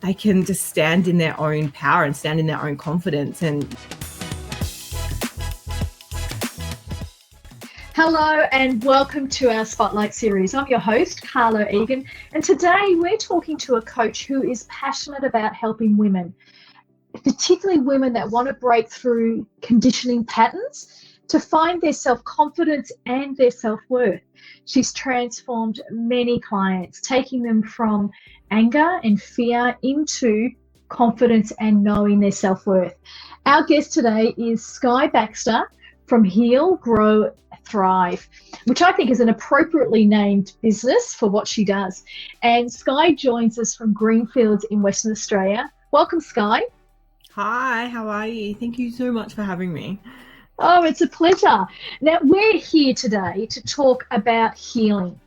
they can just stand in their own power and stand in their own confidence. And hello and welcome to our Spotlight series. I'm your host, Carla Egan, and today we're talking to a coach who is passionate about helping women, particularly women that want to break through conditioning patterns to find their self-confidence and their self-worth. She's transformed many clients, taking them from anger and fear into confidence and knowing their self-worth. Our guest today is Skye Baxter from Heal, Grow, Thrive, which I think is an appropriately named business for what she does. And Skye joins us from Greenfields in Western Australia. Welcome, Skye. Hi, how are you? Thank you so much for having me. Oh, it's a pleasure. Now, we're here today to talk about healing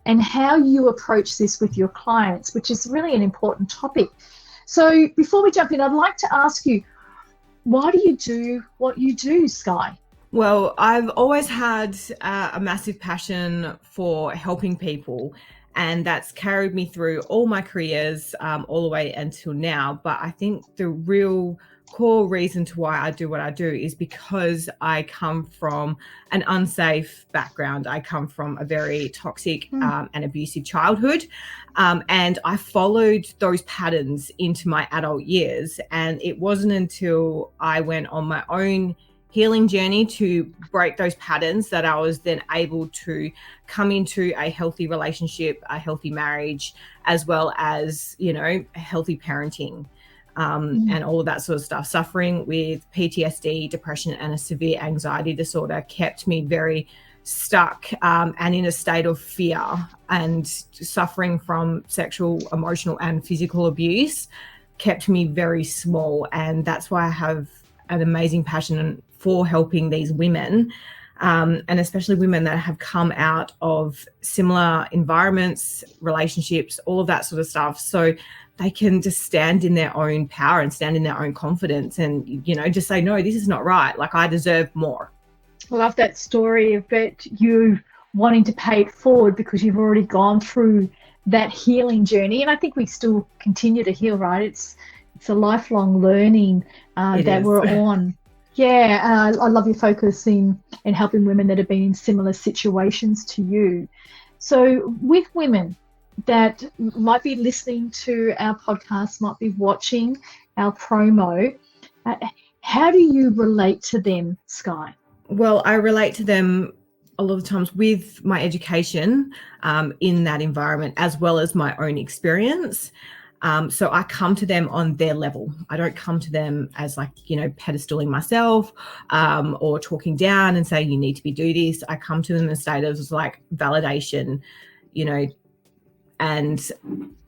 and how you approach this with your clients, which is really an important topic. So before we jump in, I'd like to ask you, why do you do what you do, Skye? Well, I've always had a massive passion for helping people, and that's carried me through all my careers, all the way until now. But I think the real core reason to why I do what I do is because I come from an unsafe background. I come from a very toxic and abusive childhood, and I followed those patterns into my adult years. And it wasn't until I went on my own healing journey to break those patterns that I was then able to come into a healthy relationship, a healthy marriage, as well as, healthy parenting. And all of that sort of stuff. Suffering with PTSD, depression, and a severe anxiety disorder kept me very stuck and in a state of fear, and suffering from sexual, emotional, and physical abuse kept me very small. And that's why I have an amazing passion for helping these women, and especially women that have come out of similar environments, relationships, all of that sort of stuff. So they can just stand in their own power and stand in their own confidence and, just say, no, this is not right. Like, I deserve more. I love that story about you wanting to pay it forward because you've already gone through that healing journey. And I think we still continue to heal, right? It's a lifelong learning that we're on. Yeah, I love your focus in helping women that have been in similar situations to you. So with women that might be listening to our podcast, might be watching our promo, how do you relate to them, Skye? Well, I relate to them a lot of times with my education in that environment, as well as my own experience. So I come to them on their level. I don't come to them as pedestaling myself or talking down and saying, you need to do this. I come to them in a state of validation, and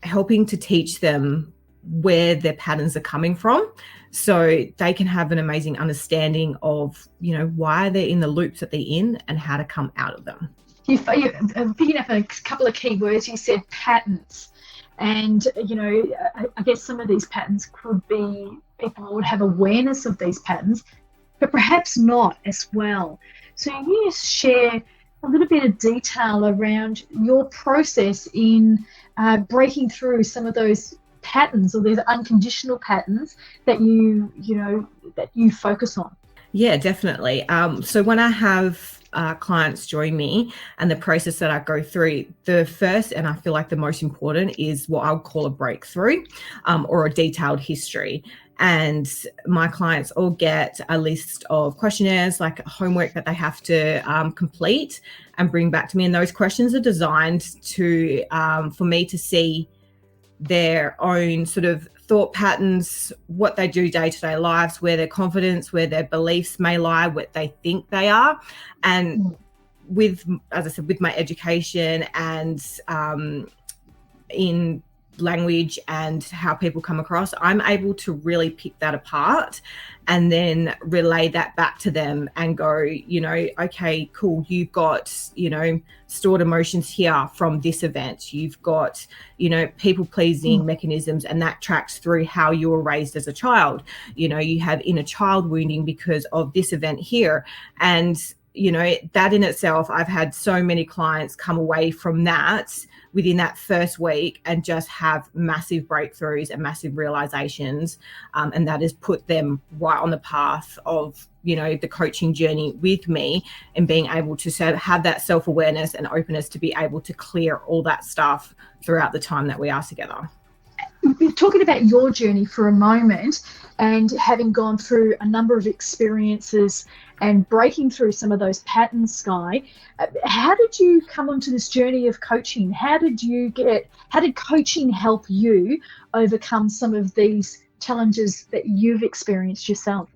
helping to teach them where their patterns are coming from, so they can have an amazing understanding of, why they're in the loops that they're in and how to come out of them. You're picking up a couple of key words. You said patterns. And, I guess some of these patterns could be people would have awareness of these patterns, but perhaps not as well. So you just share a little bit of detail around your process in breaking through some of those patterns or these unconditional patterns that you focus on. Yeah, definitely. So when I have clients join me and the process that I go through, the first and I feel like the most important is what I'll call a breakthrough or a detailed history. And my clients all get a list of questionnaires, like homework that they have to complete and bring back to me. And those questions are designed to for me to see their own sort of thought patterns, what they do day-to-day lives, where their confidence, where their beliefs may lie, what they think they are. And with, as I said, with my education and in language and how people come across, I'm able to really pick that apart and then relay that back to them and go, okay, cool, you've got, stored emotions here from this event. You've got, people pleasing mechanisms, and that tracks through how you were raised as a child. You have inner child wounding because of this event here. And that in itself, I've had so many clients come away from that within that first week and just have massive breakthroughs and massive realizations. And that has put them right on the path of, the coaching journey with me, and being able to have that self-awareness and openness to be able to clear all that stuff throughout the time that we are together. Talking about your journey for a moment, and having gone through a number of experiences and breaking through some of those patterns, Skye, how did you come onto this journey of coaching? How did coaching help you overcome some of these challenges that you've experienced yourself?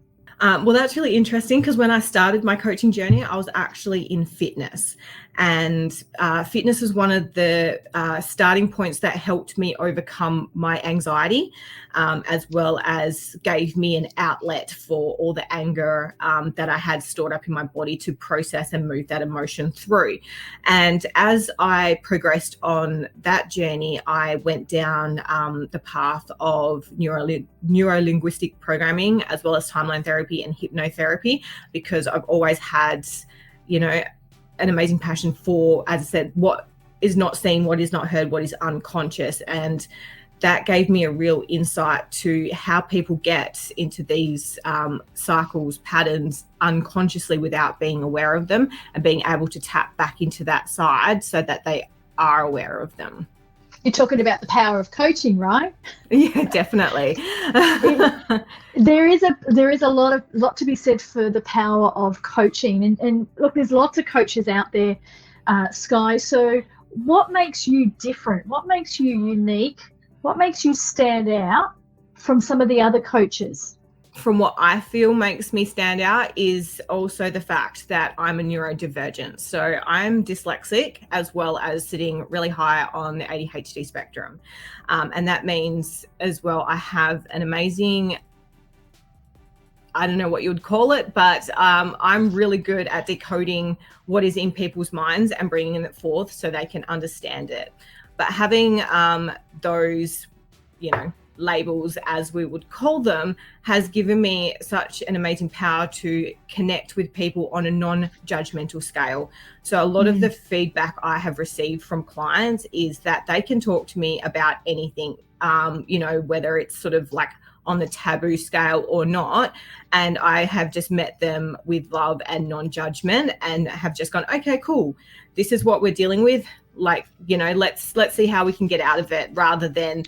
Well, that's really interesting, because when I started my coaching journey, I was actually in fitness, and fitness is one of the starting points that helped me overcome my anxiety, as well as gave me an outlet for all the anger that I had stored up in my body to process and move that emotion through. And as I progressed on that journey, I went down the path of neuro-linguistic programming, as well as timeline therapy and hypnotherapy, because I've always had, an amazing passion for, as I said, what is not seen, what is not heard, what is unconscious. And that gave me a real insight to how people get into these cycles, patterns unconsciously without being aware of them, and being able to tap back into that side so that they are aware of them. You're talking about the power of coaching, right? Yeah, definitely. There is a lot to be said for the power of coaching, and look, there's lots of coaches out there, Skye. So what makes you different? What makes you unique? What makes you stand out from some of the other coaches? From what I feel makes me stand out is also the fact that I'm a neurodivergent. So I'm dyslexic, as well as sitting really high on the ADHD spectrum. And that means as well, I have an amazing, I don't know what you would call it, but I'm really good at decoding what is in people's minds and bringing it forth so they can understand it. But having those, labels, as we would call them, has given me such an amazing power to connect with people on a non-judgmental scale. So a lot of the feedback I have received from clients is that they can talk to me about anything, whether it's sort of like on the taboo scale or not. And I have just met them with love and non-judgment, and have just gone, okay, cool. This is what we're dealing with. Like, let's see how we can get out of it, rather than,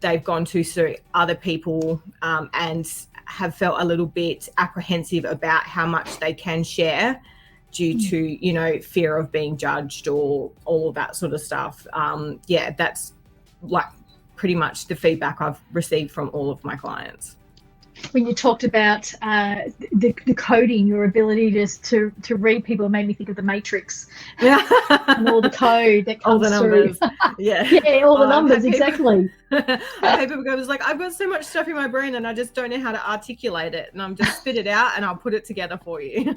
they've gone to other people and have felt a little bit apprehensive about how much they can share due to, fear of being judged or all of that sort of stuff. That's like pretty much the feedback I've received from all of my clients. When you talked about the coding, your ability to read people, made me think of the Matrix. And all the code that comes all the numbers. through. Yeah, all the numbers, exactly. People go, like, I've got so much stuff in my brain and I just don't know how to articulate it, and I'm just spit it out and I'll put it together for you.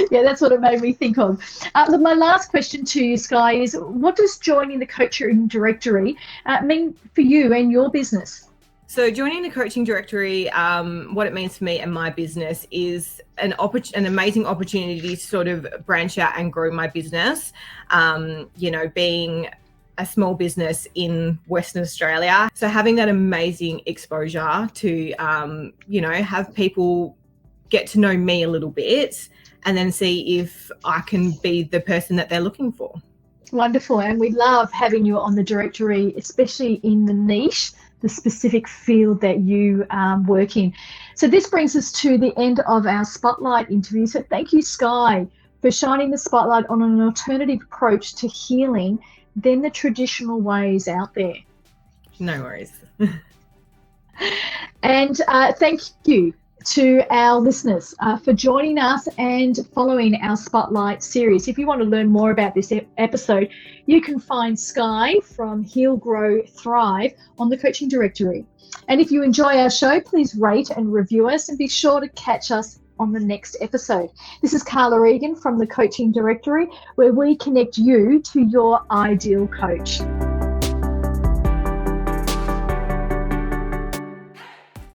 Yeah, that's what it made me think of. Look, my last question to you, Skye, is what does joining the coaching directory mean for you and your business? So joining the coaching directory, what it means for me and my business is an amazing opportunity to sort of branch out and grow my business. Being a small business in Western Australia, so having that amazing exposure to, have people get to know me a little bit, and then see if I can be the person that they're looking for. Wonderful, and we love having you on the directory, especially in the niche, the specific field that you work in. So this brings us to the end of our Spotlight interview. So thank you, Skye, for shining the spotlight on an alternative approach to healing than the traditional ways out there. No worries. And thank you to our listeners for joining us and following our Spotlight series. If you want to learn more about this episode, you can find Skye from Heal, Grow, Thrive on the coaching directory. And if you enjoy our show, please rate and review us, and be sure to catch us on the next episode. This is Carla Egan from the coaching directory, where we connect you to your ideal coach.